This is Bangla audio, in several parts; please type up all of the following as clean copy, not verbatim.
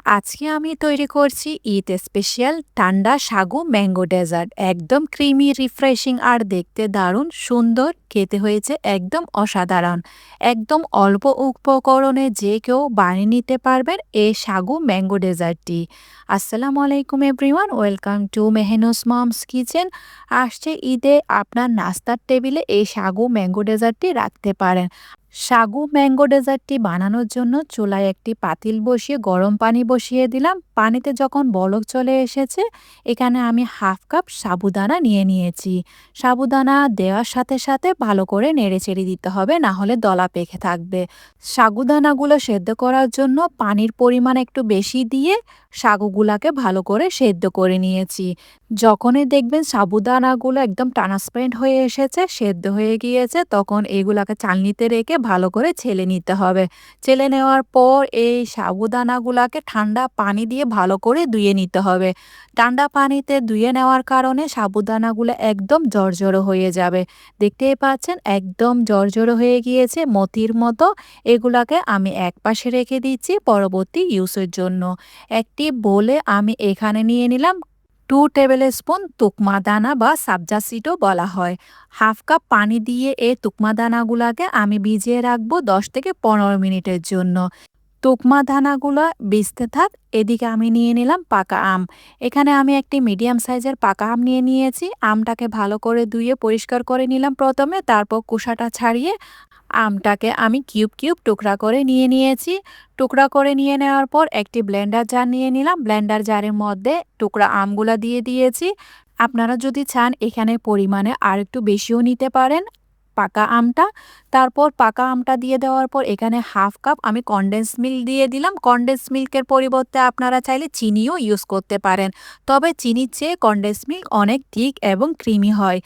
আজকে আমি তৈরি করছি ঈদ স্পেশাল ঠান্ডা সাগু ম্যাঙ্গো ডেজার্ট। একদম ক্রিমি, রিফ্রেশিং আর দেখতে দারুণ সুন্দর। খেতে হয়েছে একদম অসাধারণ। একদম অল্প উপকরণে যে কেউ বানিয়ে নিতে পারবেন এই সাগু ম্যাঙ্গো ডেজার্টটি। আসসালামু আলাইকুম everyone, welcome to Mehnus mom's kitchen. আসছে ঈদে আপনার নাস্তার টেবিলে এই সাগু ম্যাঙ্গো ডেজার্টটি রাখতে পারেন। সাগু ম্যাঙ্গো ডেজার্টটি বানানোর জন্য চুলায় একটি পাতিল বসিয়ে গরম পানি বসিয়ে দিলাম। পানিতে যখন বলক চলে এসেছে, এখানে আমি হাফ কাপ সাবুদানা নিয়ে নিয়েছি। সাবুদানা দেওয়ার সাথে সাথে ভালো করে নেড়েচেড়ে দিতে হবে, না হলে দলা পেকে থাকবে। সাগুদানাগুলো সেদ্ধ করার জন্য পানির পরিমাণ একটু বেশি দিয়ে সাগুগুলাকে ভালো করে সেদ্ধ করে নিয়েছি। যখনই দেখবেন সাবুদানাগুলো একদম ট্রান্সপারেন্ট হয়ে এসেছে, সেদ্ধ হয়ে গিয়েছে, তখন এগুলাকে চালনিতে রেখে ভালো করে ছেলে নিতে হবে। ছেলে নেওয়ার পর এই সাবুদানাগুলাকে ঠান্ডা পানি দিয়ে ভালো করে ধুয়ে নিতে হবে। ঠান্ডা পানিতে ধুয়ে নেওয়ার কারণে সাবুদানাগুলো একদম জর্জরো হয়ে যাবে। দেখতেই পাচ্ছেন একদম জর্জরো হয়ে গিয়েছে মতির মতো। এগুলাকে আমি একপাশে রেখে দিচ্ছি পরবর্তী ইউজের জন্য। একটি বোলে আমি এখানে নিয়ে নিলাম 2 টেবিল স্পুন তুকমা দানা বা সাবজা সিডও বলা হয়। হাফ কাপ পানি দিয়ে এই তুকমা দানাগুলাকে আমি ভিজিয়ে রাখবো 10 থেকে 15 মিনিটের জন্য। তুকমা দানাগুলো ভিজতে থাক, এদিকে আমি নিয়ে নিলাম পাকা আম। এখানে আমি একটি মিডিয়াম সাইজের পাকা আম নিয়ে নিয়েছি। আমটাকে ভালো করে ধুয়ে পরিষ্কার করে নিলাম প্রথমে, তারপর খোসাটা ছাড়িয়ে আমটাকে আমি কিউব কিউব টুকরা করে নিয়ে নিয়েছি। টুকরা করে নিয়ে নেওয়ার পর একটি ব্লেন্ডার জার নিয়ে নিলাম। ব্লেন্ডার জারের মধ্যে টুকরা আমগুলা দিয়ে দিয়েছি। আপনারা যদি চান এখানে পরিমাণে আর একটু বেশিও নিতে পারেন পাকা আমটা। তারপর পাকা আমটা দিয়ে দেওয়ার পর এখানে হাফ কাপ আমি কনডেন্স মিল্ক দিয়ে দিলাম। কনডেন্স মিল্কের পরিবর্তে আপনারা চাইলে চিনিও ইউজ করতে পারেন, তবে চিনির চেয়ে কনডেন্স মিল্ক অনেক ঠিক এবং ক্রিমি হয়।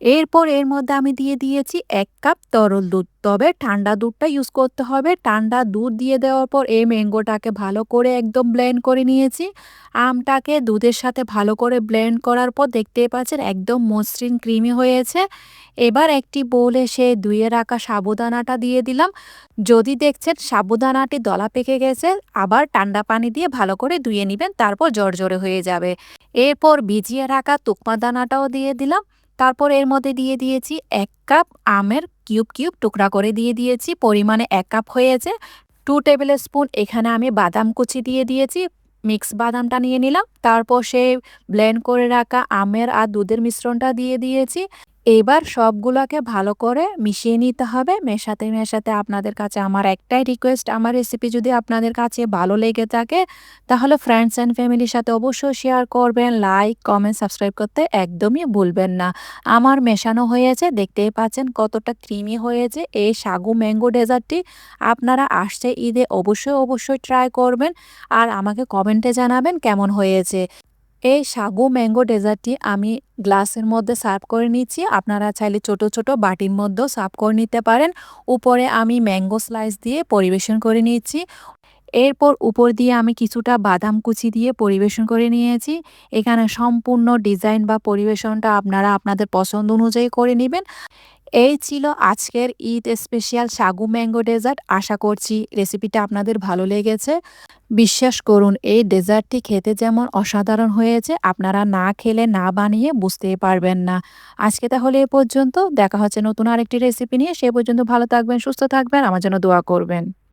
এরপর এর মধ্যে আমি দিয়ে দিয়েছি 1 কাপ তরল দুধ, তবে ঠান্ডা দুধটা ইউজ করতে হবে। ঠান্ডা দুধ দিয়ে দেওয়ার পর এই ম্যাঙ্গোটাকে ভালো করে একদম ব্লেন্ড করে নিয়েছি। আমটাকে দুধের সাথে ভালো করে ব্লেন্ড করার পর দেখতেই পাচ্ছেন একদম মসৃণ ক্রিমি হয়েছে। এবার একটি বোলে সে ধুয়ে রাখা সাবুদানাটা দিয়ে দিলাম। যদি দেখছেন সাবুদানাটি দলা পেকে গেছে, আবার ঠান্ডা পানি দিয়ে ভালো করে ধুয়ে নেবেন, তারপর জর্জরে হয়ে যাবে। এরপর ভিজিয়ে রাখা তুকমা দানাটাও দিয়ে দিলাম। তারপর এর মধ্যে দিয়ে দিয়েছি 1 কাপ আমের কিউব কিউব টুকরা করে দিয়ে দিয়েছি। পরিমাণে 1 কাপ হয়েছে। 2 টেবিল স্পুন এখানে আমি বাদাম কুচি দিয়ে দিয়েছি। মিক্স বাদামটা নিয়ে নিলাম। তারপর সেই ব্লেন্ড করে রাখা আমের আর দুধের মিশ্রণটা দিয়ে দিয়েছি। এবার সবগুলোকে ভালো করে মিশিয়ে নিতে হবে। মেশাতে মেশাতে আপনাদের কাছে আমার একটাই রিকোয়েস্ট, আমার রেসিপি যদি আপনাদের কাছে ভালো লেগে থাকে তাহলে ফ্রেন্ডস অ্যান্ড ফ্যামিলির সাথে অবশ্যই শেয়ার করবেন। লাইক, কমেন্ট, সাবস্ক্রাইব করতে একদমই ভুলবেন না। আমার মেশানো হয়েছে, দেখতেই পাচ্ছেন কতটা ক্রিমি হয়েছে এই সাগু ম্যাঙ্গো ডেজার্টটি। আপনারা আসছে ঈদে অবশ্যই অবশ্যই ট্রাই করবেন আর আমাকে কমেন্টে জানাবেন কেমন হয়েছে। এই সাগু ম্যাঙ্গো ডেজার্টটি আমি গ্লাসের মধ্যে সার্ভ করে নিচ্ছি। আপনারা চাইলে ছোট ছোট বাটির মধ্যেও সার্ভ করে নিতে পারেন। উপরে আমি ম্যাঙ্গো স্লাইস দিয়ে পরিবেশন করে নিচ্ছি। এরপর উপর দিয়ে আমি কিছুটা বাদাম কুচি দিয়ে পরিবেশন করে নিয়েছি। এখানে সম্পূর্ণ ডিজাইন বা পরিবেশনটা আপনারা আপনাদের পছন্দ অনুযায়ী করে নেবেন। এই ছিল আজকের ঈদ স্পেশাল সাগু ম্যাঙ্গো ডেজার্ট। আশা করছি রেসিপিটা আপনাদের ভালো লেগেছে। বিশ্বাস করুন এই ডেজার্টটি খেতে যেমন অসাধারণ হয়েছে, আপনারা না খেলে না বানিয়ে বুঝতেই পারবেন না। আজকে তাহলে এ পর্যন্ত, দেখা হচ্ছে নতুন আরেকটি রেসিপি নিয়ে। সে পর্যন্ত ভালো থাকবেন, সুস্থ থাকবেন, আমার জন্য দোয়া করবেন।